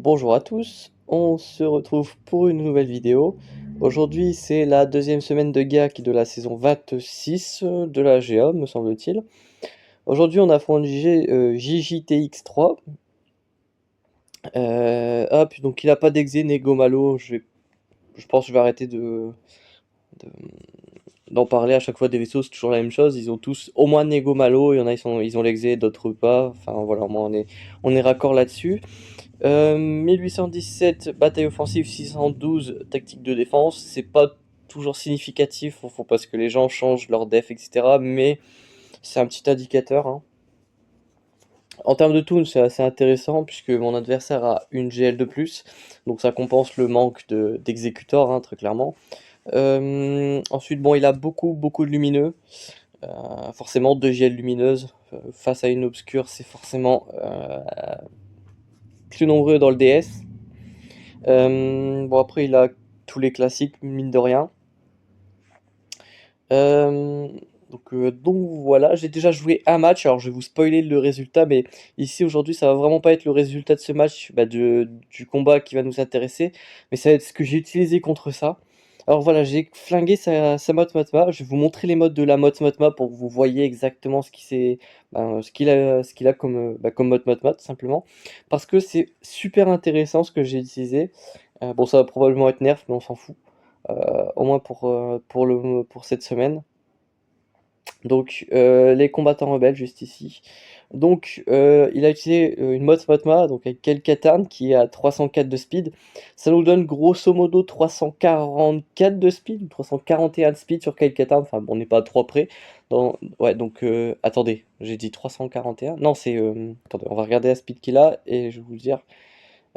Bonjour à tous, on se retrouve pour une nouvelle vidéo. Aujourd'hui c'est la deuxième semaine de GAC de la saison 26 de la GA me semble-t-il. Aujourd'hui on affronte JJTX3. Hop, donc il a pas d'exé Negomalo, je pense que je vais arrêter de- d'en parler à chaque fois des vaisseaux, c'est toujours la même chose. Ils ont tous au moins Negomalo, il y en a ils ont l'exé, d'autres pas. Enfin voilà, moi on est raccord là-dessus. 1817, bataille offensive, 612, tactique de défense. C'est pas toujours significatif, faut parce que les gens changent leur def, etc. Mais c'est un petit indicateur, hein. En termes de toon, c'est assez intéressant puisque mon adversaire a une GL de plus, donc ça compense le manque d'exécuteur, hein, très clairement. Ensuite, bon, il a beaucoup de lumineux. Forcément, 2 GL lumineuses face à une obscure, c'est forcément plus nombreux dans le DS. Bon, après, il a tous les classiques, mine de rien. Euh, donc voilà, j'ai déjà joué un match, alors je vais vous spoiler le résultat, mais ici aujourd'hui ça va vraiment pas être le résultat de ce match, du combat qui va nous intéresser, mais ça va être ce que j'ai utilisé contre ça. Alors voilà, j'ai flingué sa mode Matma, je vais vous montrer les modes de la mode Matma pour que vous voyez exactement ce qu'il a comme mode Matma tout simplement, parce que c'est super intéressant ce que j'ai utilisé. Bon, ça va probablement être nerf, mais on s'en fout. Au moins pour cette semaine. Donc, les combattants rebelles, juste ici. Donc, il a utilisé une mode Matma, donc avec Kelkatan, qui est à 304 de speed. Ça nous donne grosso modo 344 de speed, ou 341 de speed sur Kelkatan. Enfin, bon, on n'est pas à 3 près. Ouais, donc, attendez, j'ai dit 341. Non, c'est. Attendez, on va regarder la speed qu'il a, et je vais vous le dire.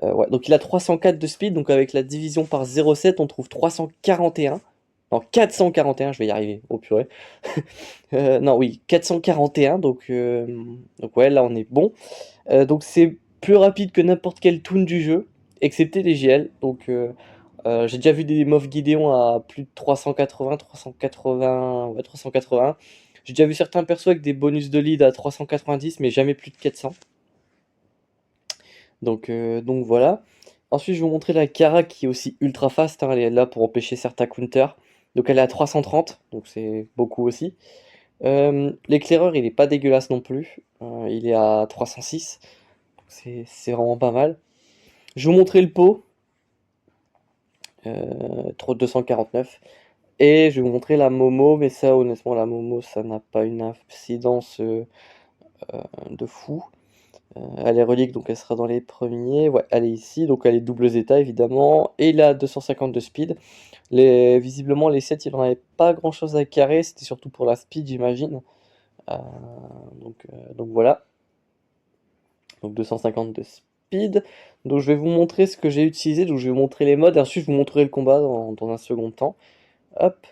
Ouais, donc il a 304 de speed, donc avec la division par 0,7, on trouve 341. Non, 441, je vais y arriver. Oh purée. Non, oui, 441, donc ouais, là on est bon. Donc c'est plus rapide que n'importe quel toon du jeu, excepté les GL. Donc j'ai déjà vu des Moff Gideon à plus de 380, 380, ouais, 380. J'ai déjà vu certains persos avec des bonus de lead à 390, mais jamais plus de 400. Donc voilà. Ensuite, je vais vous montrer la Kara qui est aussi ultra fast, hein. Elle est là pour empêcher certains counters. Donc elle est à 330, donc c'est beaucoup aussi. L'éclaireur, il est pas dégueulasse non plus. Il est à 306. C'est vraiment pas mal. Je vais vous montrer le pot. Trop 249. Et je vais vous montrer la Momo, mais ça, honnêtement, la Momo, ça n'a pas une incidence de fou. Elle est relique, donc elle sera dans les premiers. Ouais, elle est ici, donc elle est double zeta évidemment. Et il a 250 de speed. Visiblement, les 7 il en avait pas grand chose à carrer. C'était surtout pour la speed, j'imagine. Euh, donc voilà. Donc 250 de speed. Donc je vais vous montrer ce que j'ai utilisé. Donc je vais vous montrer les modes. Et ensuite, je vous montrerai le combat dans un second temps. Hop.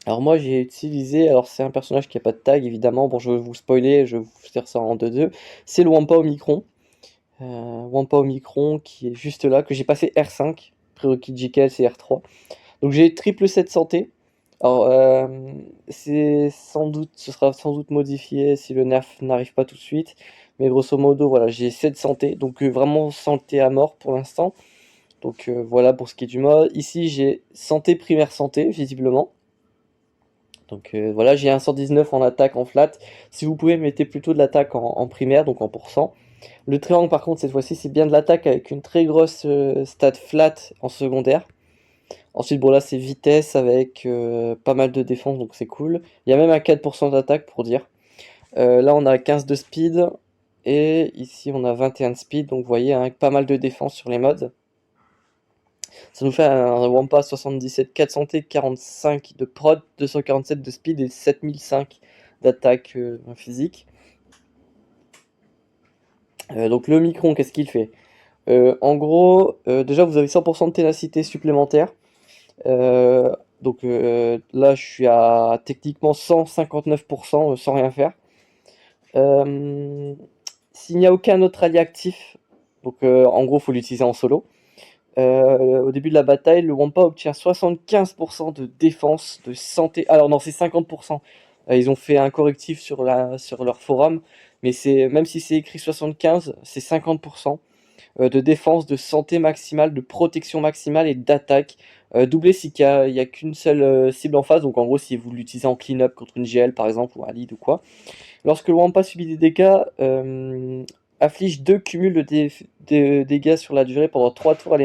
Alors moi j'ai utilisé, alors c'est un personnage qui a pas de tag évidemment, bon je vais vous spoiler, je vais vous faire ça en 2-2, c'est le Wampa Omicron. Wampa Omicron qui est juste là, que j'ai passé R5, prérequis de JKL c'est R3. Donc j'ai triple 7 santé. Alors ce sera sans doute modifié si le nerf n'arrive pas tout de suite. Mais grosso modo voilà, j'ai 7 santé, donc vraiment santé à mort pour l'instant. Donc voilà pour ce qui est du mode. Ici j'ai santé primaire santé visiblement. Donc voilà, j'ai un 119 en attaque en flat. Si vous pouvez, mettez plutôt de l'attaque en primaire, donc en pourcent. Le triangle, par contre, cette fois-ci, c'est bien de l'attaque avec une très grosse stat flat en secondaire. Ensuite, bon là, c'est vitesse avec pas mal de défense, donc c'est cool. Il y a même un 4% d'attaque, pour dire. Là, on a 15 de speed. Et ici, on a 21 de speed, donc vous voyez, hein, avec pas mal de défense sur les modes. Ça nous fait un Wampa 77, 4 santé, 45 de prod, 247 de speed et 7005 d'attaque physique. Donc le Micron, qu'est-ce qu'il fait? En gros, déjà vous avez 100% de ténacité supplémentaire. Là, je suis à techniquement 159% sans rien faire. Euh, S'il n'y a aucun autre allié actif, donc en gros, il faut l'utiliser en solo. Au début de la bataille, le Wampa obtient 75% de défense, de santé. Alors non, c'est 50%. Ils ont fait un correctif sur leur forum, mais même si c'est écrit 75, c'est 50%. de défense, de santé maximale, de protection maximale et d'attaque. Doublé s'il y a qu'une seule cible en face, donc en gros si vous l'utilisez en clean-up contre une GL par exemple, ou un lead ou quoi. Lorsque le Wampa subit des dégâts, afflige 2 cumuls de dégâts sur la durée pendant 3 tours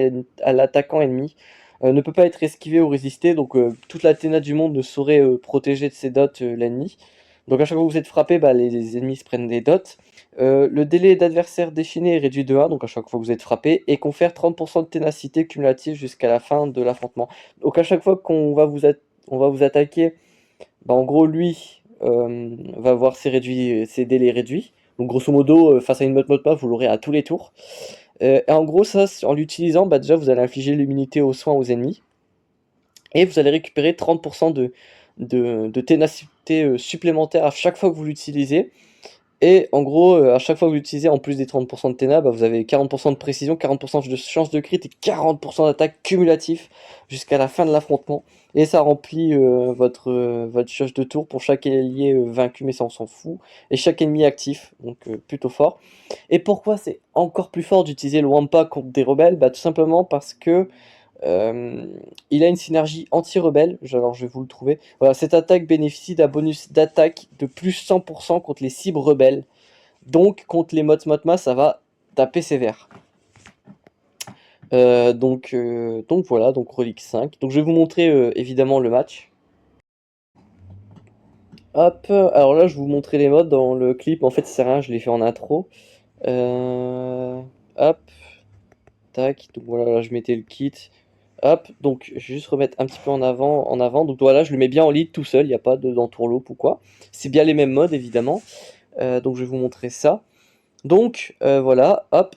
à l'attaquant ennemi. Ne peut pas être esquivé ou résisté, donc toute l'Athéna du monde ne saurait protéger de ses dots l'ennemi. Donc à chaque fois que vous êtes frappé, bah, les ennemis se prennent des dots. Le délai d'adversaire déchaîné est réduit de 1, donc à chaque fois que vous êtes frappé, et confère 30% de ténacité cumulative jusqu'à la fin de l'affrontement. Donc à chaque fois on va vous attaquer, bah, en gros lui va avoir ses délais réduits. Donc grosso modo, face à une mode vous l'aurez à tous les tours. Et en gros ça, en l'utilisant, bah, déjà vous allez infliger l'immunité aux soins aux ennemis. Et vous allez récupérer 30% de ténacité supplémentaire à chaque fois que vous l'utilisez. Et en gros, à chaque fois que vous l'utilisez, en plus des 30% de Téna, bah, vous avez 40% de précision, 40% de chance de crit et 40% d'attaque cumulatif jusqu'à la fin de l'affrontement. Et ça remplit votre jauge de tour pour chaque allié vaincu, mais ça on s'en fout. Et chaque ennemi actif, donc plutôt fort. Et pourquoi c'est encore plus fort d'utiliser le Wampa contre des rebelles? Bah, tout simplement parce que il a une synergie anti-rebelle, alors je vais vous le trouver. Voilà, cette attaque bénéficie d'un bonus d'attaque de plus 100% contre les cibles rebelles. Donc contre les Motma, ça va taper sévère. Donc voilà, donc Relique 5. Donc je vais vous montrer évidemment le match. Hop, alors là je vais vous montrer les modes dans le clip. En fait, c'est rien, je l'ai fait en intro. Hop, tac, donc voilà, là je mettais le kit. Hop, donc je vais juste remettre un petit peu en avant. Donc voilà, je le mets bien en lead tout seul, il n'y a pas d'entourloupe ou quoi. C'est bien les mêmes modes évidemment. Donc je vais vous montrer ça. Donc voilà, hop.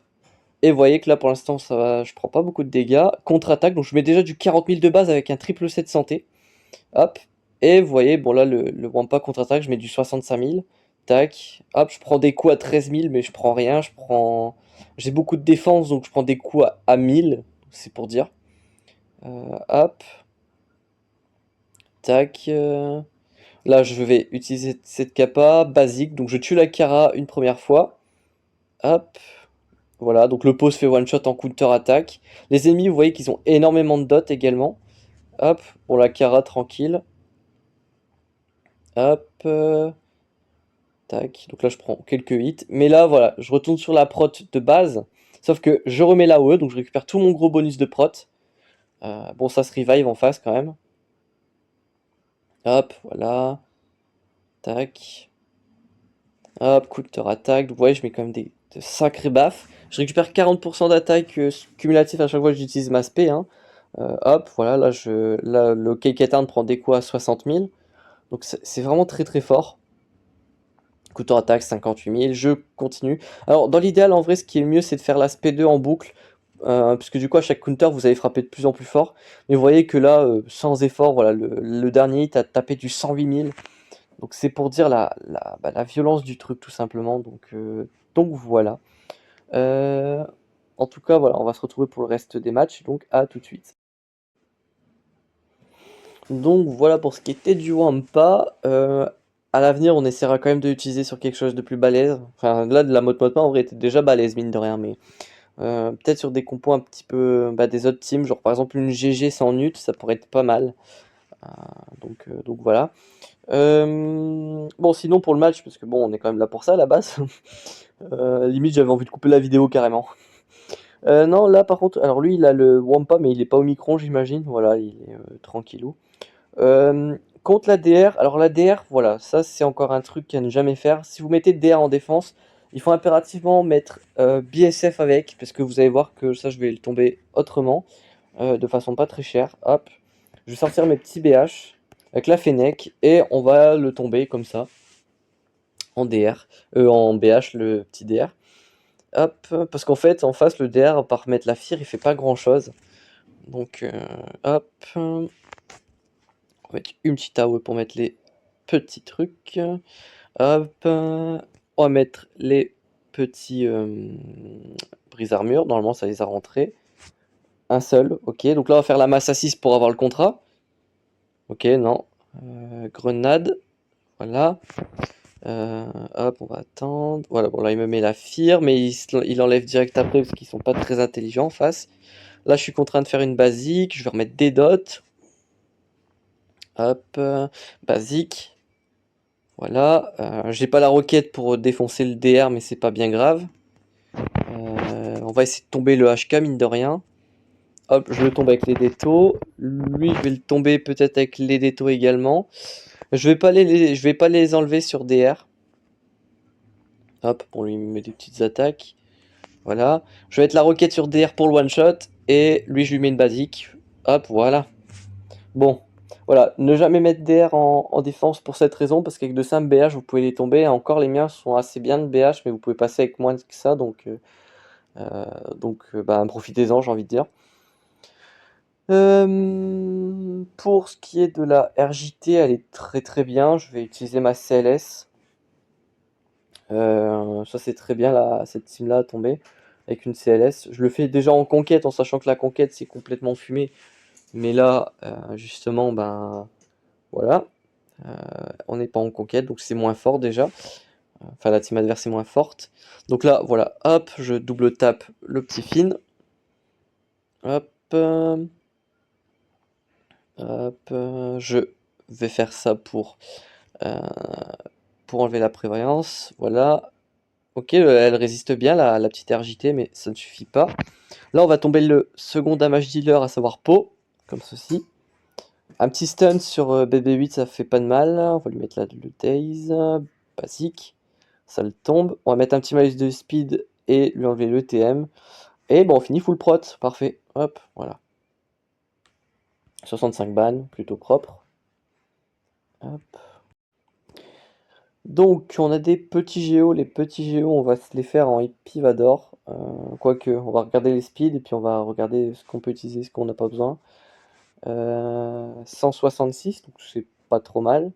Et vous voyez que là pour l'instant ça va, je prends pas beaucoup de dégâts. Contre-attaque, donc je mets déjà du 40 000 de base avec un triple 7 santé. Hop. Et vous voyez, bon là le Wampa contre-attaque, je mets du 65 000. Tac. Hop, je prends des coups à 13 000, mais je prends rien. J'ai beaucoup de défense, donc je prends des coups à 1000. C'est pour dire. Hop. Tac. Là, je vais utiliser cette capa basique. Donc, je tue la Kara une première fois. Hop. Voilà. Donc, le pose fait one shot en counter attaque. Les ennemis, vous voyez qu'ils ont énormément de dots également. Hop. Bon, la Kara tranquille. Hop. Tac. Donc là, je prends quelques hits. Mais là, voilà. Je retourne sur la prot de base. Sauf que je remets la OE. Donc, je récupère tout mon gros bonus de prot. Bon, ça se revive en face quand même. Hop. Voilà. Tac. Hop, counter attaque. Donc, vous voyez, je mets quand même de sacrés baffes. Je récupère 40% d'attaque cumulative à chaque fois que j'utilise ma spé. Hein. Hop, voilà, là le Keikatan prend des coups à 60 000. Donc c'est vraiment très très fort. Counter attaque 58 000. Je continue. Alors, dans l'idéal, en vrai, ce qui est mieux, c'est de faire l'aspect 2 en boucle. Puisque du coup, à chaque counter, vous allez frapper de plus en plus fort. Mais vous voyez que là, sans effort, voilà, le dernier hit a tapé du 108 000. Donc c'est pour dire la violence du truc tout simplement. Donc voilà. En tout cas, voilà, on va se retrouver pour le reste des matchs. Donc à tout de suite. Donc voilà pour ce qui était du Wampa. À l'avenir, on essaiera quand même de l'utiliser sur quelque chose de plus balèze. Enfin là, de la mode en vrai était déjà balèze mine de rien, mais peut-être sur des compos un petit peu des autres teams, genre par exemple une GG sans nut, ça pourrait être pas mal. Donc voilà. Bon, sinon pour le match, parce que bon, on est quand même là pour ça à la base. Limite, j'avais envie de couper la vidéo carrément. Non, là par contre, alors lui il a le Wampa, mais il est pas au micron, j'imagine. Voilà, il est tranquillou. Contre la DR, alors la DR, voilà, ça c'est encore un truc à ne jamais faire. Si vous mettez DR en défense, il faut impérativement mettre BSF avec, parce que vous allez voir que ça je vais le tomber autrement, de façon pas très chère. Hop, je vais sortir mes petits BH avec la Fennec et on va le tomber comme ça en DR, en BH le petit DR. Hop, parce qu'en fait en face le DR par mettre la FIR il fait pas grand chose. Donc hop, on va mettre une petite AOE pour mettre les petits trucs. Hop, on va mettre les petits brise-armure, normalement ça les a rentrés. Un seul, ok, donc là on va faire la masse à 6 pour avoir le contrat. Ok, non. Grenade, voilà. Hop, on va attendre. Voilà, bon là il me met la Fear, mais il enlève direct après parce qu'ils sont pas très intelligents en face. Là je suis contraint de faire une basique, je vais remettre des dots. Hop, basique. Voilà, j'ai pas la roquette pour défoncer le DR, mais c'est pas bien grave. On va essayer de tomber le HK, mine de rien. Hop, je le tombe avec les détos. Lui, je vais le tomber peut-être avec les détos également. Je vais pas les enlever sur DR. Hop, on lui met des petites attaques. Voilà. Je vais mettre la roquette sur DR pour le one shot. Et lui, je lui mets une basique. Hop, voilà. Bon, voilà. Ne jamais mettre DR en défense pour cette raison. Parce qu'avec de simples BH, vous pouvez les tomber. Encore, les miens sont assez bien de BH. Mais vous pouvez passer avec moins que ça. Donc, profitez-en, j'ai envie de dire. Pour ce qui est de la RJT, elle est très très bien. Je vais utiliser ma CLS. Ça c'est très bien là, cette team là à tomber avec une CLS. Je le fais déjà en conquête en sachant que la conquête c'est complètement fumé. Mais là, justement, ben voilà. On n'est pas en conquête donc c'est moins fort déjà. Enfin, la team adverse est moins forte. Donc là, voilà, hop, je double tape le petit fin. Hop. Hop, je vais faire ça euh, pour enlever la prévoyance. Voilà. Ok, elle résiste bien, la petite RJT, mais ça ne suffit pas. Là, on va tomber le second damage dealer, à savoir Po, comme ceci. Un petit stun sur BB8, ça fait pas de mal. On va lui mettre là le Daze, basique. Ça le tombe. On va mettre un petit malus de speed et lui enlever le TM. Et bon, on finit full prot. Parfait. Hop, voilà. 65 ban, plutôt propre. Hop. Donc, on a des petits géos. Les petits géos, on va se les faire en Epivador. Quoique, on va regarder les speeds et puis on va regarder ce qu'on peut utiliser, ce qu'on n'a pas besoin. 166, donc c'est pas trop mal.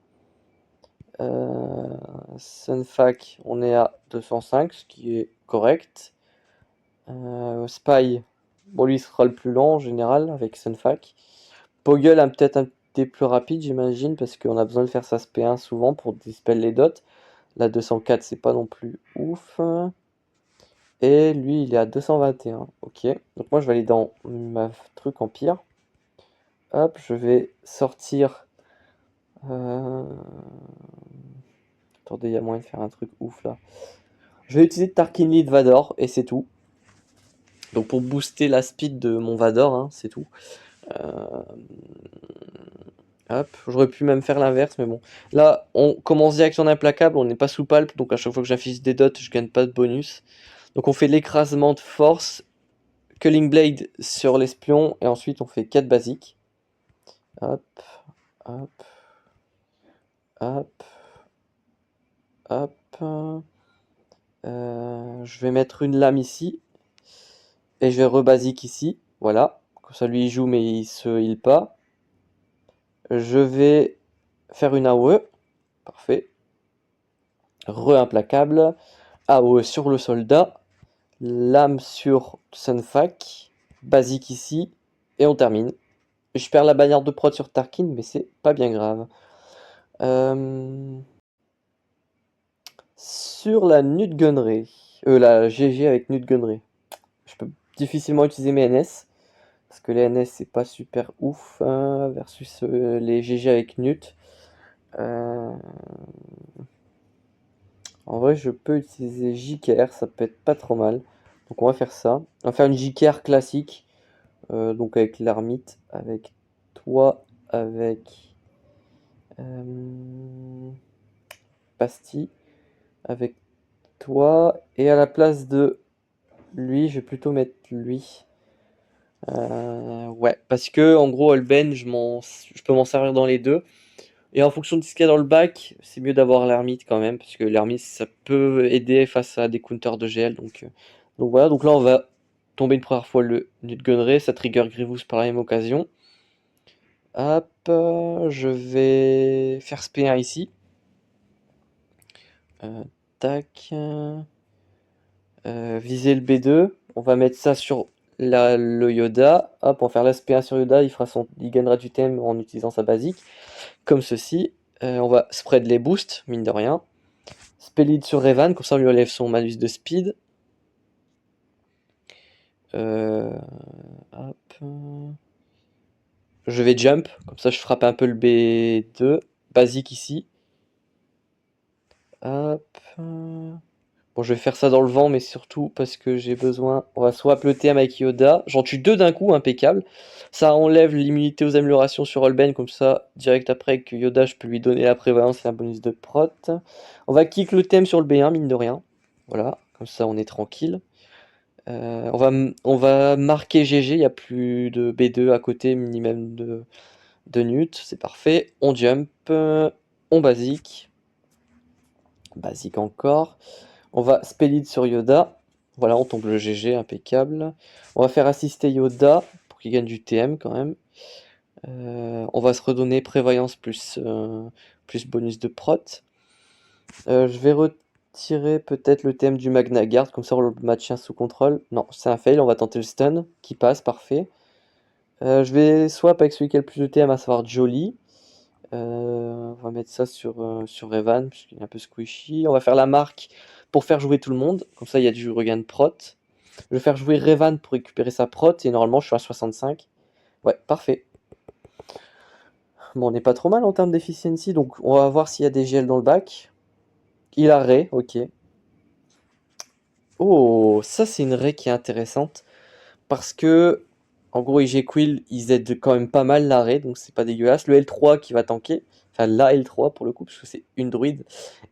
Sunfac, on est à 205, ce qui est correct. Spy, bon lui il sera le plus lent en général avec Sunfac. Poggle peut-être un des plus rapides j'imagine parce qu'on a besoin de faire sa SP1 souvent pour dispel les dots. La 204 c'est pas non plus ouf. Et lui il est à 221. Ok. Donc moi je vais aller dans ma truc en pire. Hop, je vais sortir. Attendez, il y a moyen de faire un truc ouf là. Je vais utiliser Tarkin Lead Vador et c'est tout. Donc pour booster la speed de mon Vador, hein, c'est tout. Hop, j'aurais pu même faire l'inverse, mais bon. Là, on commence direct en implacable, on n'est pas sous palpe, donc à chaque fois que j'affiche des dots, je gagne pas de bonus. Donc on fait l'écrasement de force, Culling Blade sur l'espion, et ensuite on fait 4 basiques. Hop, hop, hop, hop. Je vais mettre une lame ici, et je vais rebasique ici, voilà. Comme ça lui il joue, mais il se heal pas. Je vais faire une AOE, parfait. Re-implacable, AOE sur le soldat, lame sur Sunfac, basique ici, et on termine. Je perds la bannière de prod sur Tarkin, mais c'est pas bien grave. Sur la Nutgunray, la GG avec Nutgunray, je peux difficilement utiliser mes NS, parce que les NS c'est pas super ouf, hein, versus les GG avec Nut. En vrai, je peux utiliser JKR, ça peut être pas trop mal. Donc on va faire ça. On va faire une JKR classique. Donc avec l'ermite, avec toi, avec Basti, avec toi. Et à la place de lui, je vais plutôt mettre lui. Ouais, parce que en gros, Olben, je peux m'en servir dans les deux. Et en fonction de ce qu'il y a dans le bac, c'est mieux d'avoir l'ermite quand même, parce que l'ermite ça peut aider face à des counters de GL. Donc voilà, donc là on va tomber une première fois le Nutgunray, ça trigger Grievous par la même occasion. Hop, je vais faire SP1 ici. Tac. Viser le B2. On va mettre ça sur le Yoda. Hop, on va faire l'SP1 sur Yoda, il gagnera du thème en utilisant sa basique. Comme ceci. On va spread les boosts, mine de rien. Spellid sur Revan, comme ça on lui enlève son malus de speed. Hop. Je vais jump, comme ça je frappe un peu le B2. Basique ici. Hop. Bon, je vais faire ça dans le vent, mais surtout parce que j'ai besoin. On va swap le TM avec Yoda. J'en tue deux d'un coup, impeccable. Ça enlève l'immunité aux améliorations sur Holben, comme ça, direct après que Yoda, je peux lui donner la prévoyance et un bonus de prot. On va kick le TM sur le B1, mine de rien. Voilà, comme ça on est tranquille. On va marquer GG, il n'y a plus de B2 à côté, minimum de nut, c'est parfait. On jump, on basique. Basique encore. On va spellid sur Yoda. Voilà, on tombe le GG, impeccable. On va faire assister Yoda pour qu'il gagne du TM quand même. On va se redonner prévoyance plus bonus de prot. Je vais retirer peut-être le TM du Magna Guard, comme ça on le maintient sous contrôle. Non, c'est un fail, on va tenter le stun, qui passe, parfait. Je vais swap avec celui qui a le plus de TM, à savoir Jolly. On va mettre ça sur Revan, puisqu'il est un peu squishy. On va faire la marque pour faire jouer tout le monde. Comme ça, il y a du regain de prot. Je vais faire jouer Revan pour récupérer sa prot. Et normalement, je suis à 65. Ouais, parfait. Bon, on n'est pas trop mal en termes d'efficiency. Donc, on va voir s'il y a des GL dans le bac. Il a Ré, ok. Oh, ça, c'est une Ré qui est intéressante. Parce que, en gros, IG Quill, ils aident quand même pas mal l'arrêt, donc c'est pas dégueulasse. Le L3 qui va tanker, enfin la L3 pour le coup, parce que c'est une druide.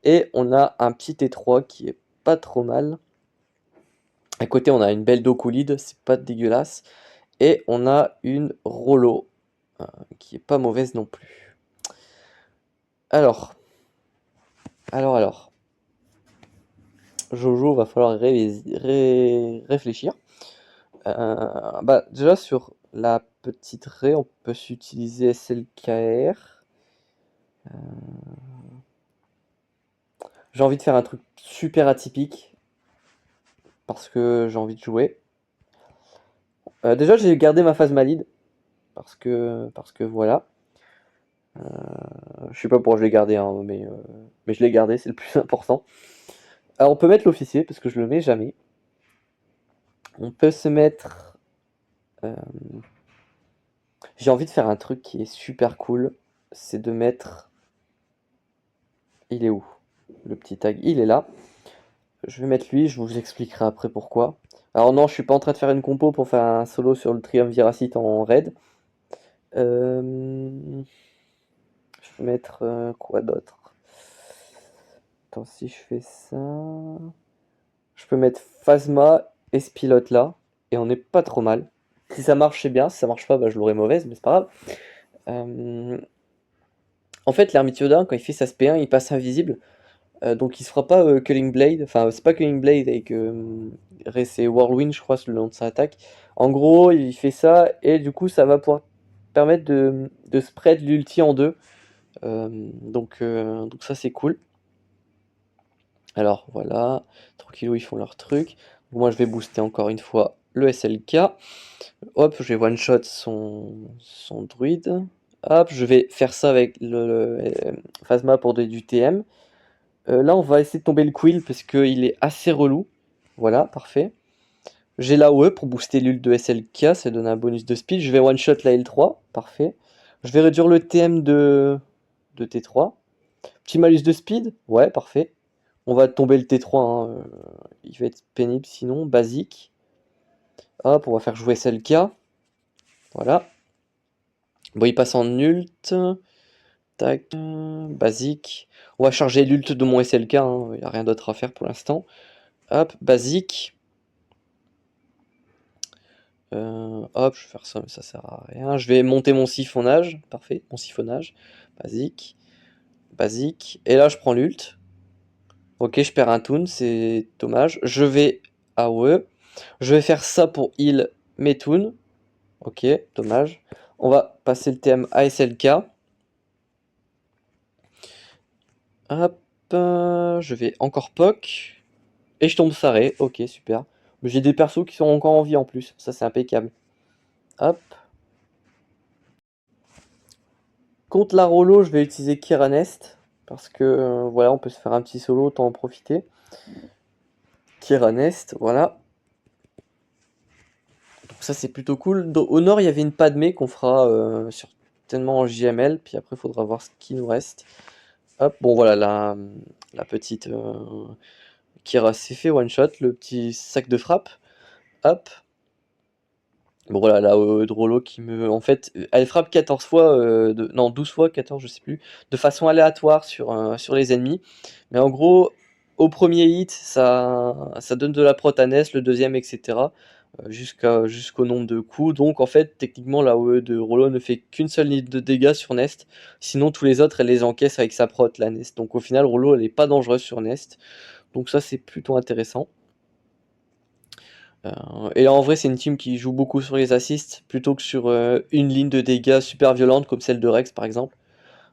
Et on a un petit T3 qui est pas trop mal. À côté, on a une belle Dokulid, c'est pas dégueulasse. Et on a une Rollo, qui est pas mauvaise non plus. Alors. Jojo, va falloir réfléchir. Bah, déjà sur la petite raie, on peut s'utiliser SLKR. J'ai envie de faire un truc super atypique parce que j'ai envie de jouer. Déjà, j'ai gardé ma phase malide parce que voilà. Je sais pas pourquoi je l'ai gardé, hein, mais je l'ai gardé, c'est le plus important. Alors, on peut mettre l'officier parce que je le mets jamais. On peut se mettre. euh, J'ai envie de faire un truc qui est super cool, c'est de mettre. Il est où? Le petit tag, il est là. Je vais mettre lui, je vous expliquerai après pourquoi. Alors non, je suis pas en train de faire une compo pour faire un solo sur le triumviracite en raid. Je vais mettre quoi d'autre? Attends, si je fais ça... Je peux mettre Phasma et ce pilote là, et on n'est pas trop mal. Si ça marche, c'est bien. Si ça marche pas, bah, je l'aurai mauvaise, mais c'est pas grave. En fait, l'ermite Yoda, quand il fait sa SP1, il passe invisible. Donc il se fera pas Culling Blade, enfin c'est pas Culling Blade avec c'est Whirlwind je crois c'est le nom de sa attaque. En gros il fait ça et du coup ça va pouvoir permettre de spread l'ulti en deux. Donc ça c'est cool. Alors voilà, tranquillou ils font leur truc. Moi je vais booster encore une fois le SLK. Hop, je vais one shot son druide. Hop, je vais faire ça avec le Phasma pour du TM. Là, on va essayer de tomber le Quill parce qu'il est assez relou. Voilà, parfait. J'ai l'AOE pour booster l'ult de SLK, ça donne un bonus de speed. Je vais one-shot la L3, parfait. Je vais réduire le TM de T3. Petit malus de speed, ouais, parfait. On va tomber le T3, hein. Il va être pénible sinon. Basique. Hop, on va faire jouer SLK. Voilà. Bon, il passe en ult. Tac, basique. On va charger l'ult de mon SLK, hein. Il n'y a rien d'autre à faire pour l'instant. Hop, basique. Hop, je vais faire ça, mais ça sert à rien. Je vais monter mon siphonnage. Parfait, mon siphonnage. Basique. Basique. Et là, je prends l'ult. Ok, je perds un toon, c'est dommage. Je vais AOE. Je vais faire ça pour heal mes toons. Ok, dommage. On va passer le TM ASLK. Hop, je vais encore POC. Et je tombe Saré. Ok, super. J'ai des persos qui sont encore en vie en plus. Ça, c'est impeccable. Hop. Contre la Rollo, je vais utiliser Kiranest, parce que voilà, on peut se faire un petit solo, autant en profiter. Kira Nest, voilà. Donc ça c'est plutôt cool. Au nord, il y avait une Padmé qu'on fera certainement en JML, puis après il faudra voir ce qui nous reste. Hop, bon voilà, la petite Kira s'est fait one shot, le petit sac de frappe. Hop. Bon voilà, la de Rollo qui me... En fait, elle frappe 14 fois, non 12 fois, 14 je sais plus, de façon aléatoire sur les ennemis. Mais en gros, au premier hit, ça donne de la prot à Nest, le deuxième, etc. Jusqu'au nombre de coups. Donc en fait, techniquement, la OE de Rollo ne fait qu'une seule ligne de dégâts sur Nest. Sinon, tous les autres, elle les encaisse avec sa prot, la Nest. Donc au final, Rollo, elle est pas dangereuse sur Nest. Donc ça, c'est plutôt intéressant. Et là, en vrai, c'est une team qui joue beaucoup sur les assists plutôt que sur une ligne de dégâts super violente comme celle de Rex par exemple.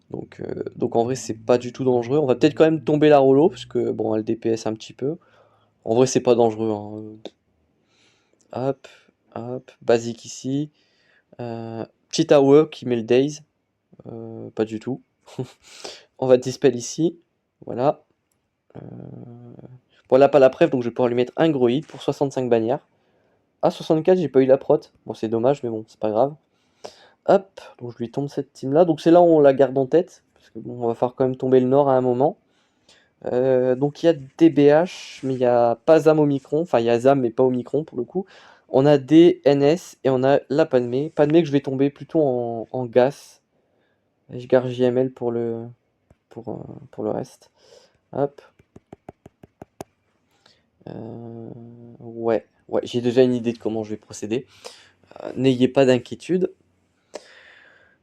Donc en vrai, c'est pas du tout dangereux. On va peut-être quand même tomber la Rollo parce que bon, elle DPS un petit peu. En vrai, c'est pas dangereux, hein. Hop, hop, basique ici. Petit AOE qui met le Daze. Pas du tout. On va dispel ici. Voilà. Bon, là, pas la preuve, donc je vais pouvoir lui mettre un gros hit pour 65 bannières. Ah, 64, j'ai pas eu la prot. Bon, c'est dommage, mais bon, c'est pas grave. Hop, donc je lui tombe cette team là. Donc c'est là où on la garde en tête. Parce que bon, on va falloir quand même tomber le nord à un moment. Donc il y a DBH, mais il n'y a pas Zam Omicron. Enfin, il y a Zam, mais pas Omicron pour le coup. On a des NS et on a la Padmé. Padmé que je vais tomber plutôt en gas. Et je garde JML pour le reste. Hop. Ouais, j'ai déjà une idée de comment je vais procéder. N'ayez pas d'inquiétude.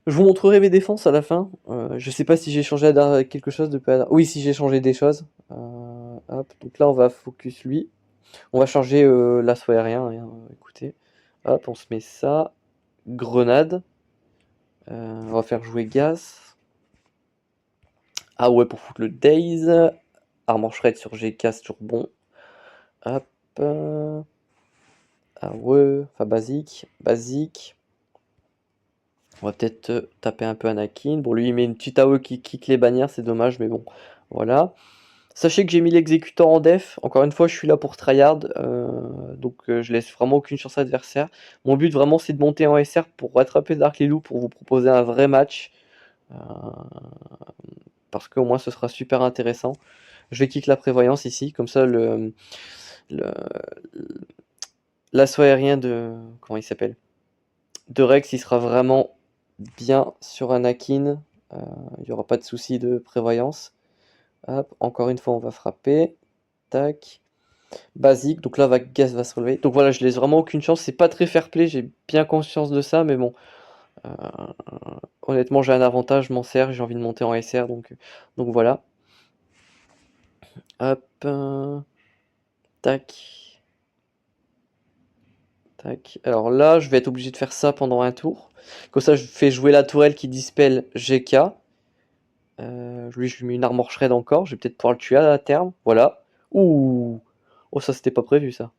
Je vous montrerai mes défenses à la fin. Je sais pas si j'ai changé quelque chose depuis. Oui, si j'ai changé des choses. Hop, donc là on va focus lui. On va changer l'assaut aérien. Écoutez, hop, on se met ça. Grenade. On va faire jouer gaz. Ah ouais, pour foutre le Daze. Armor Shred sur GK, c'est toujours bon. Hop. Ah ouais, enfin basique. Basique. On va peut-être taper un peu Anakin. Bon, lui, il met une petite AOE qui kick les bannières, c'est dommage, mais bon, voilà. Sachez que j'ai mis l'exécuteur en def. Encore une fois, je suis là pour tryhard, donc je laisse vraiment aucune chance à l'adversaire. Mon but, vraiment, c'est de monter en SR pour rattraper Dark Lilou, pour vous proposer un vrai match. Euh, parce qu'au moins, ce sera super intéressant. Je vais kick la prévoyance ici, comme ça, le- l'assaut aérien de... Comment il s'appelle? De Rex, il sera vraiment bien sur Anakin. Il n'y aura pas de souci de prévoyance. Hop, encore une fois, on va frapper. Tac. Basique, donc là, Gaz va se relever. Donc voilà, je laisse vraiment aucune chance. C'est pas très fair play, j'ai bien conscience de ça, mais bon. euh, honnêtement, j'ai un avantage, je m'en sers, j'ai envie de monter en SR, donc voilà. Hop. Tac. Tac. Alors là, je vais être obligé de faire ça pendant un tour. Comme ça, je fais jouer la tourelle qui dispelle GK. Lui, je lui mets une armor shred encore. Je vais peut-être pouvoir le tuer à terme. Voilà. Ouh. Oh, ça, c'était pas prévu, ça.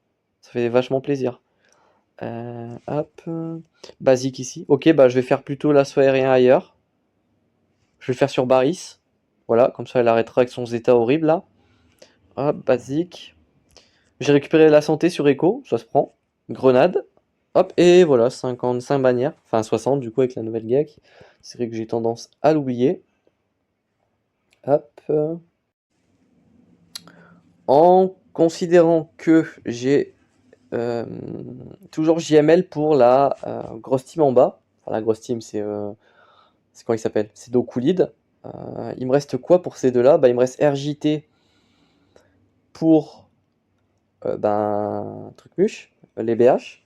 Ça fait vachement plaisir. Hop. Basique ici. Ok, bah, je vais faire plutôt l'assaut aérien ailleurs. Je vais le faire sur Baris. Voilà, comme ça, elle arrêtera avec son zeta horrible, là. Hop, basique. J'ai récupéré la santé sur Echo. Ça se prend. Grenade. Hop, et voilà, 55 bannières. Enfin, 60, du coup, avec la nouvelle GAC. C'est vrai que j'ai tendance à l'oublier. Hop. En considérant que j'ai toujours JML pour la grosse team en bas. Enfin, la grosse team, c'est comment il s'appelle? C'est Dokulid. Il me reste quoi pour ces deux-là? Bah, il me reste RJT pour Trucmuche, les BH.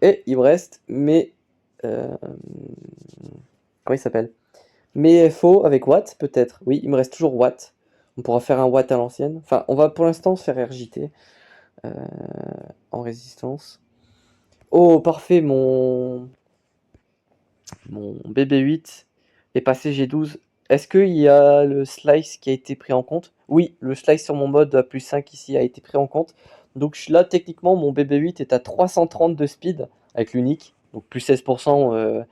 Et il me reste mes. Comment il s'appelle? Mes FO avec Watt, peut-être. Oui, il me reste toujours Watt. On pourra faire un Watt à l'ancienne. Enfin, on va pour l'instant se faire RJT en résistance. Oh, parfait, mon BB8 est passé G12. Est-ce qu'il y a le slice qui a été pris en compte? Oui, le slice sur mon mode à plus 5 ici a été pris en compte. Donc là, techniquement, mon BB8 est à 330 de speed avec l'unique. Donc plus 16%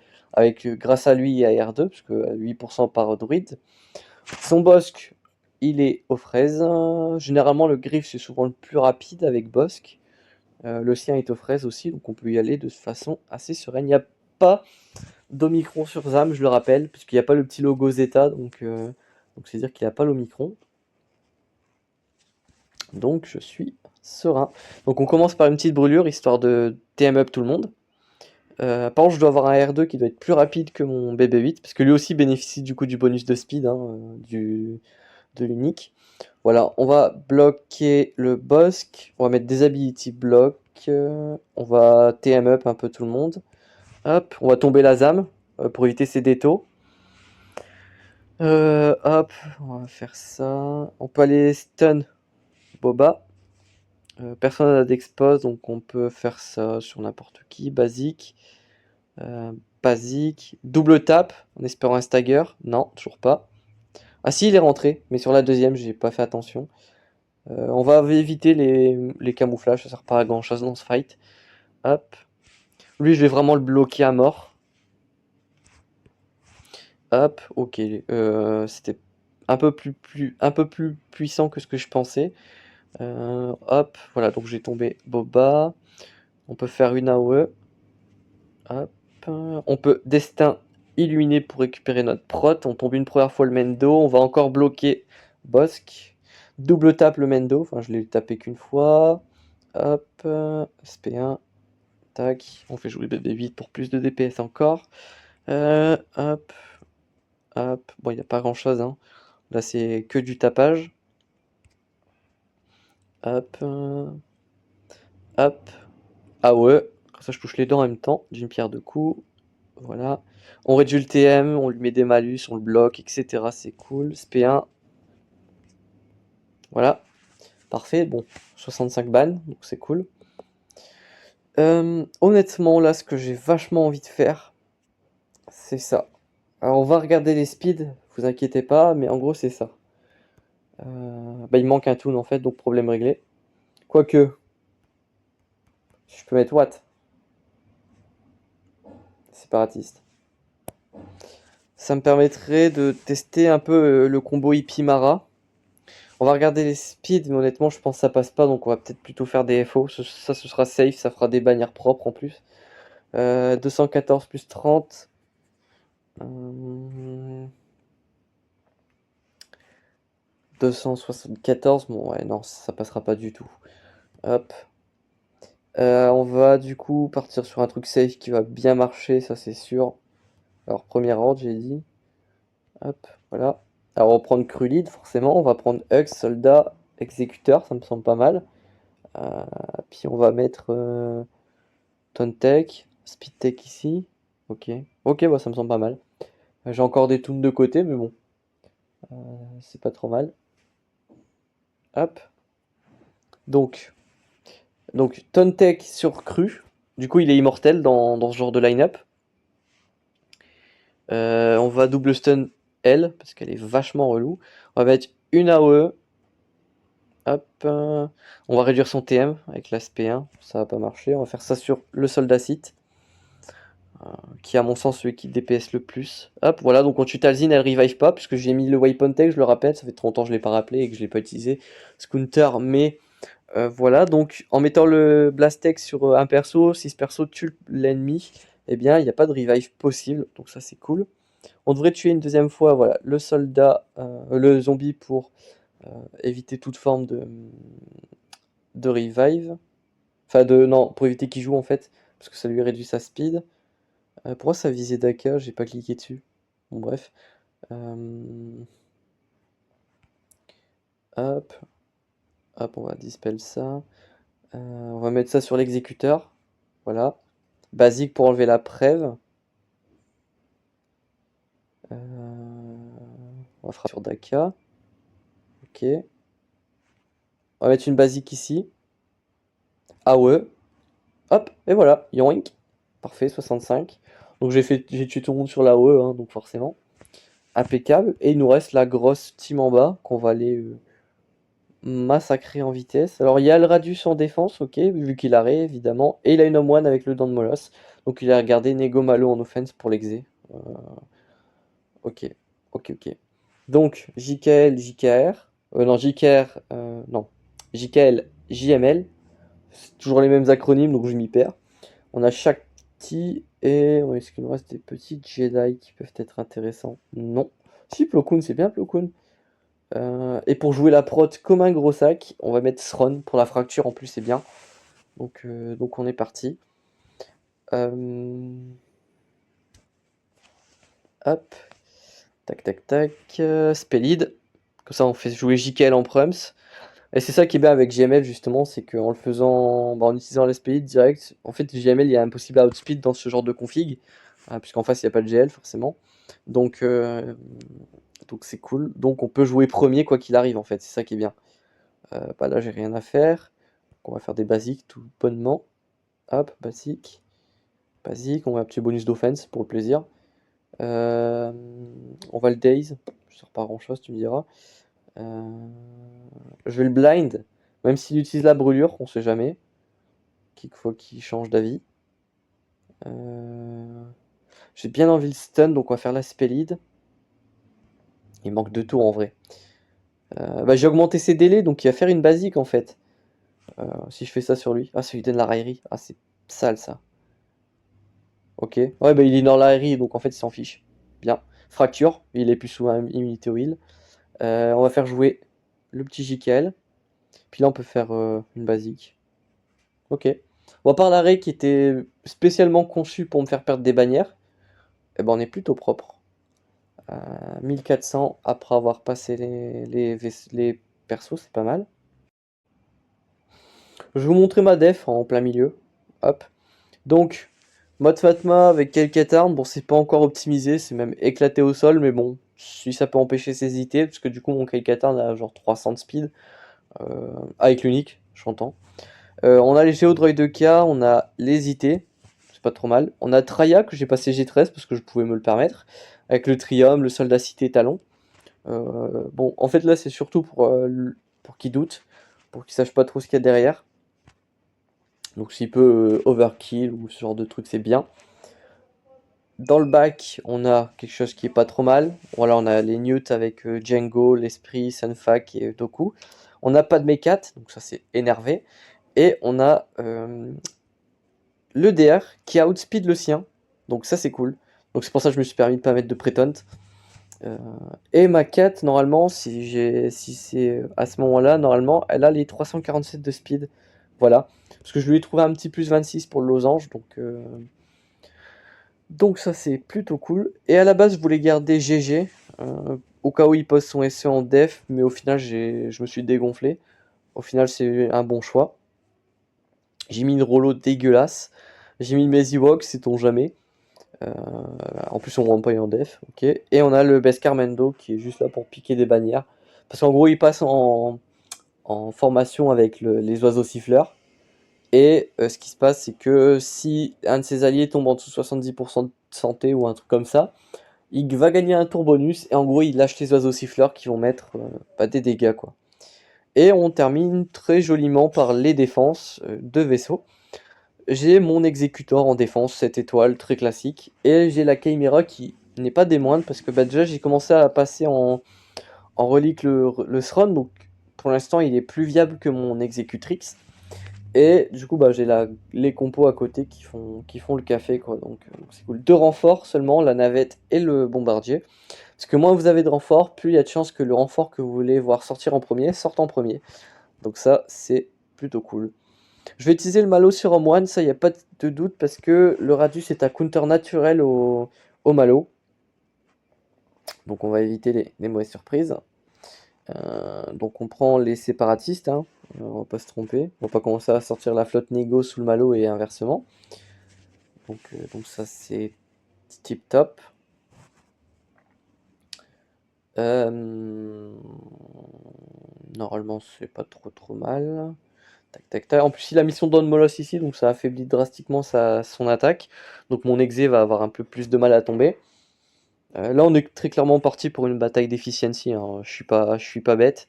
grâce à lui et à R2, parce que 8% par druide. Son Bosque, il est aux fraises. Généralement, le Griffe, c'est souvent le plus rapide avec Bosque. Le sien est aux fraises aussi, donc on peut y aller de façon assez sereine. Il n'y a pas d'Omicron sur ZAM, je le rappelle, puisqu'il n'y a pas le petit logo Zeta, donc c'est dire qu'il n'y a pas l'Omicron. Donc je suis serein. Donc on commence par une petite brûlure, histoire de TM up tout le monde. Par contre, je dois avoir un R2 qui doit être plus rapide que mon BB8, parce que lui aussi bénéficie du coup du bonus de speed, de l'unique. Voilà, on va bloquer le Bosque, on va mettre des ability block, on va TM up un peu tout le monde. Hop, on va tomber la ZAM pour éviter ses détos. Hop, on va faire ça. On peut aller stun Boba. Personne n'a d'expose, donc on peut faire ça sur n'importe qui. Basique. Basique. Double tap en espérant un stagger. Non, toujours pas. Ah si, il est rentré, mais sur la deuxième, j'ai pas fait attention. On va éviter les camouflages, ça sert pas à grand chose dans ce fight. Hop. Lui, je vais vraiment le bloquer à mort. Hop, ok. C'était un peu plus puissant que ce que je pensais. Hop, voilà, donc j'ai tombé Boba. On peut faire une AOE. Hop. On peut Destin illuminer pour récupérer notre prot. On tombe une première fois le Mendo. On va encore bloquer Bosque. Double tape le Mendo. Enfin, je l'ai tapé qu'une fois. Hop. SP1. Tac. On fait jouer BB8 pour plus de DPS encore. Hop. Hop. Bon, il n'y a pas grand chose. Hein. Là, c'est que du tapage. Hop. Hop. Ah ouais. Comme ça, je touche les deux en même temps. D'une pierre deux coups. Voilà. On réduit le TM, on lui met des malus, on le bloque, etc. C'est cool. SP1. Voilà. Parfait. Bon, 65 ban, donc c'est cool. Honnêtement, là, ce que j'ai vachement envie de faire, c'est ça. Alors, on va regarder les speeds, vous inquiétez pas, mais en gros, c'est ça. Bah, il manque un toon en fait, donc problème réglé. Quoique, je peux mettre Watt. Séparatiste. Ça me permettrait de tester un peu le combo Hippie-Mara. On va regarder les speeds, mais honnêtement, je pense que ça passe pas, donc on va peut-être plutôt faire des FO. Ça, ce sera safe, ça fera des bannières propres en plus. 214 plus 30. 274, bon ouais, non, ça passera pas du tout. Hop. On va du coup partir sur un truc safe qui va bien marcher, ça c'est sûr. Alors, première ordre, j'ai dit. Hop, voilà. Alors, on va prendre Krulid, forcément. On va prendre Hux, Soldat, Exécuteur, ça me semble pas mal. Puis on va mettre Tontech, Speedtech ici. Ok. Ok, bah ça me semble pas mal. J'ai encore des toons de côté, mais bon. C'est pas trop mal. Hop. Donc Tontech sur Cru. Du coup, il est immortel dans ce genre de line-up. On va double stun elle, parce qu'elle est vachement relou. On va mettre une AOE. Hop. On va réduire son TM avec l'aspect 1. Ça va pas marcher. On va faire ça sur le soldat site. Qui est à mon sens celui qui DPS le plus. Hop, voilà, donc quand tu Talzin, elle revive pas, puisque j'ai mis le Weapon Tech, je le rappelle, ça fait trop longtemps que je l'ai pas rappelé et que je l'ai pas utilisé. Scunter, mais voilà, donc en mettant le Blastech sur un perso, si ce perso tue l'ennemi, eh bien il n'y a pas de revive possible, donc ça c'est cool. On devrait tuer une deuxième fois, voilà, le soldat, le zombie pour éviter toute forme de revive. Enfin, non, pour éviter qu'il joue en fait, parce que ça lui réduit sa speed. Pourquoi ça visait Daka? J'ai pas cliqué dessus. Bon, bref. Hop. Hop, on va dispel ça. On va mettre ça sur l'exécuteur. Voilà. Basique pour enlever la preuve. On va faire sur Daka. Ok. On va mettre une basique ici. Ah ouais. Hop, et voilà. Yoink. Parfait, 65. Donc j'ai tué tout le monde sur la OE, hein, donc forcément. Impeccable. Et il nous reste la grosse team en bas qu'on va aller massacré en vitesse. Alors il y a le Radius en défense, ok, vu qu'il a ré, évidemment. Et il a une home one avec le dent de Moloss. Donc il a regardé Nego Malo en offense pour l'exé. Ok, ok, ok. Donc, JKL, JKR. Non, JKR, non. JKL, JML. C'est toujours les mêmes acronymes, donc je m'y perds. On a Shakti et... est-ce qu'il nous reste des petits Jedi qui peuvent être intéressants? Non. Si, Plo Koon, c'est bien Plo Koon. Et pour jouer la prot comme un gros sac, on va mettre Sron pour la fracture, en plus c'est bien. Donc on est parti. Hop. Tac tac tac. Spellid. Comme ça on fait jouer JKL en prums. Et c'est ça qui est bien avec GML justement, c'est qu'en le faisant, en utilisant l'SPI direct, en fait GML il y a un possible outspeed dans ce genre de config, puisqu'en face il n'y a pas de GL forcément. Donc c'est cool. Donc on peut jouer premier quoi qu'il arrive en fait, c'est ça qui est bien. Bah là j'ai rien à faire. Donc, on va faire des basiques tout bonnement. Hop, basique. Basique, on va un petit bonus d'offense pour le plaisir. On va le daze, je sors pas grand chose, tu me diras. Je vais le blind, même s'il utilise la brûlure, on sait jamais. Qu'il faut qu'il change d'avis. J'ai bien envie le stun, donc on va faire la spellide. Il manque 2 tours en vrai. Bah, j'ai augmenté ses délais, donc il va faire une basique en fait. Si je fais ça sur lui. Ah, ça lui donne la raillerie. Ah, c'est sale ça. Ok. Ouais, bah il ignore la raillerie, donc en fait il s'en fiche. Bien. Fracture, il est plus souvent immunité au heal. On va faire jouer le petit JKL. Puis là on peut faire une basique. Ok. Bon, à part l'arrêt qui était spécialement conçu pour me faire perdre des bannières, eh ben, on est plutôt propre. 1400 après avoir passé les persos, c'est pas mal. Je vais vous montrer ma def en plein milieu. Hop. Donc, mode Fatma avec quelques armes. Bon, c'est pas encore optimisé, c'est même éclaté au sol, mais bon, si ça peut empêcher ses hésiter, parce que du coup, mon Kelkatarn a genre 300 de speed, avec l'unique, j'entends. On a les Géodroid de K, on a les IT, c'est pas trop mal. On a Traya que j'ai passé G13 parce que je pouvais me le permettre, avec le Trium, le Soldat Cité Talon. Bon, en fait là c'est surtout pour qu'il doute, pour qu'il sache pas trop ce qu'il y a derrière. Donc s'il peut overkill ou ce genre de truc c'est bien. Dans le bac, on a quelque chose qui est pas trop mal. Voilà, on a les Newt avec Django, l'Esprit, Sunfac et Doku. On n'a pas de Mekat, donc ça c'est énervé. Et on a le DR qui outspeed le sien, donc ça c'est cool. Donc c'est pour ça que je me suis permis de pas mettre de prétont. Et ma 4 normalement, si c'est à ce moment-là, normalement, elle a les 347 de speed. Voilà. Parce que je lui ai trouvé un petit plus 26 pour le losange, donc ça c'est plutôt cool. Et à la base, je voulais garder GG, au cas où il pose son SE en def, mais au final, je me suis dégonflé. Au final, c'est un bon choix. J'ai mis une Rollo dégueulasse. J'ai mis une Mazy Walk, sait-on jamais. En plus, on ne rentre pas en def. Ok. Et on a le Beskar Mendo qui est juste là pour piquer des bannières. Parce qu'en gros, il passe en formation avec les oiseaux siffleurs. Et ce qui se passe, c'est que si un de ses alliés tombe en dessous de 70% de santé ou un truc comme ça, il va gagner un tour bonus. Et en gros, il lâche les oiseaux siffleurs qui vont mettre des dégâts, quoi. Et on termine très joliment par les défenses de vaisseaux. J'ai mon exécuteur en défense, 7 étoiles, très classique. Et j'ai la Chimera qui n'est pas des moindres parce que bah, déjà j'ai commencé à passer en relique le Throne. Donc pour l'instant il est plus viable que mon Executrix. Et du coup bah, j'ai les compos à côté qui font le café, quoi. Donc c'est cool. 2 renforts seulement, la navette et le bombardier. Parce que moins vous avez de renforts, plus il y a de chances que le renfort que vous voulez voir sortir en premier sorte en premier. Donc ça c'est plutôt cool. Je vais utiliser le Malo sur Homme ça y a pas de doute, parce que le Radius est un counter naturel au Malo. Donc on va éviter les mauvaises surprises. Donc on prend les séparatistes, hein. On va pas se tromper. On va pas commencer à sortir la flotte négo sous le Malo et inversement. Donc ça c'est tip top. Normalement c'est pas trop mal. Tac tac tac. En plus il a mis son Don Molos ici, donc ça affaiblit drastiquement son attaque. Donc mon Exé va avoir un peu plus de mal à tomber. Là, on est très clairement parti pour une bataille d'efficiency, hein. Je suis pas bête.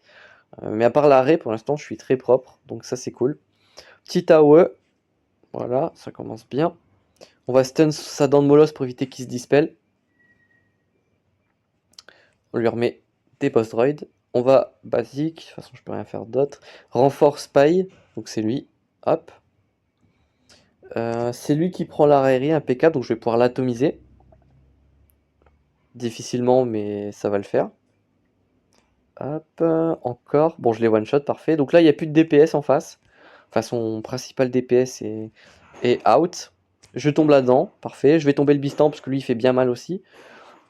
Mais à part l'arrêt, pour l'instant, je suis très propre. Donc ça, c'est cool. Petit AOE. Voilà, ça commence bien. On va stun sa dent de molosse pour éviter qu'il se dispelle. On lui remet des boss droids. On va basique, de toute façon je peux rien faire d'autre. Renfort spy, donc c'est lui. Hop. C'est lui qui prend l'arrière impeccable, donc je vais pouvoir l'atomiser. Difficilement, mais ça va le faire. Hop, encore. Bon, je l'ai one-shot, parfait. Donc là, il n'y a plus de DPS en face. Enfin, son principal DPS est out. Je tombe là-dedans, parfait. Je vais tomber le Bistan parce que lui, il fait bien mal aussi.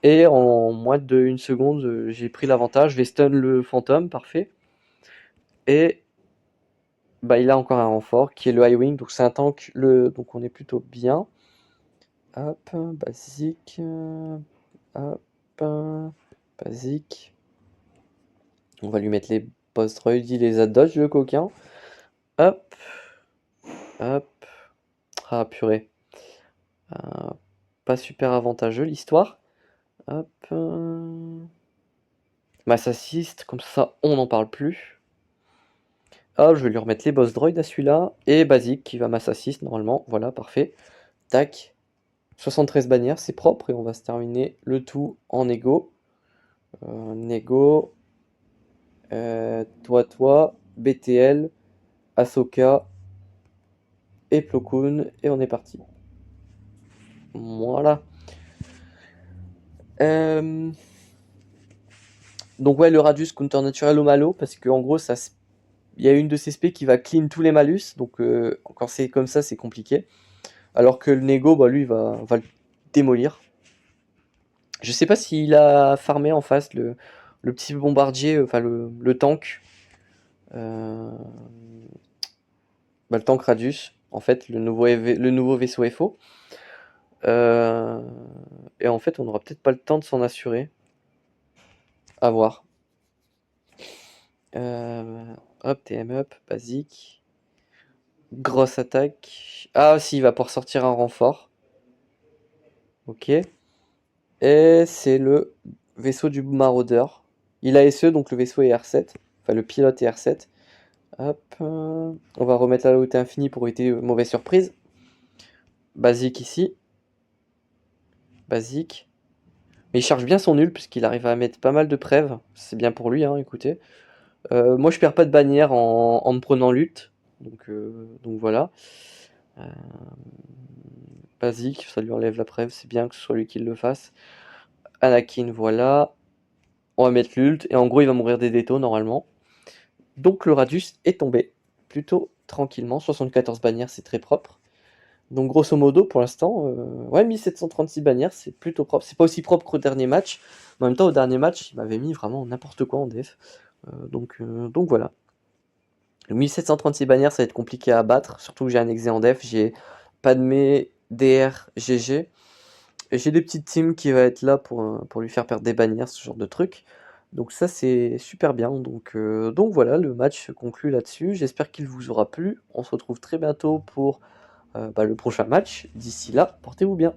Et en moins de 1 seconde, j'ai pris l'avantage. Je vais stun le fantôme, parfait. Et bah, il a encore un renfort qui est le High Wing. Donc c'est un tank, donc on est plutôt bien. Hop, basique. Hop, basique. On va lui mettre les boss droids, il les a dodge le coquin. Hop, hop. Ah purée. Pas super avantageux l'histoire. Hop. M'assiste, comme ça on n'en parle plus. Ah, je vais lui remettre les boss droids à celui-là. Et basique qui va m'assist normalement. Voilà, parfait. Tac. 73 bannières, c'est propre. Et on va se terminer le tout en égo. Nego. Toi, BTL, Ahsoka et Plo Koon. Et on est parti. Voilà. Donc ouais, le Radius counter naturel au malo, parce qu'en gros, il y a une de ces spés qui va clean tous les malus, donc quand c'est comme ça, c'est compliqué. Alors que le Nego, bah, lui, va le démolir. Je sais pas s'il a farmé en face le petit bombardier, enfin le tank. Bah, le tank Radius, en fait, le nouveau vaisseau FO. Et en fait, on n'aura peut-être pas le temps de s'en assurer. À voir. Hop, TM up, basique. Grosse attaque. Ah, si, il va pouvoir sortir un renfort. Ok. Et c'est le vaisseau du maraudeur. Il a SE, donc le vaisseau est R7. Enfin, le pilote est R7. Hop. On va remettre la loyauté infinie pour éviter mauvaise surprise. Basique ici. Basique. Mais il charge bien son nul, puisqu'il arrive à mettre pas mal de preuves. C'est bien pour lui, hein, écoutez. Moi, je perds pas de bannière en me prenant lutte. Donc voilà. Basique, ça lui enlève la preuve, c'est bien que ce soit lui qui le fasse. Anakin, voilà. On va mettre l'ult, et en gros, il va mourir des détos normalement. Donc le Radius est tombé, plutôt tranquillement. 74 bannières, c'est très propre. Donc grosso modo, pour l'instant, ouais, 1736 bannières, c'est plutôt propre. C'est pas aussi propre qu'au dernier match. Mais en même temps, au dernier match, il m'avait mis vraiment n'importe quoi en def. Donc voilà. Le 1736 bannières, ça va être compliqué à abattre, surtout que j'ai un exé en def. J'ai Padmé, DR, GG. Et j'ai des petites teams qui vont être là pour lui faire perdre des bannières, ce genre de truc. Donc ça, c'est super bien. Donc voilà, le match se conclut là-dessus. J'espère qu'il vous aura plu. On se retrouve très bientôt pour le prochain match. D'ici là, portez-vous bien.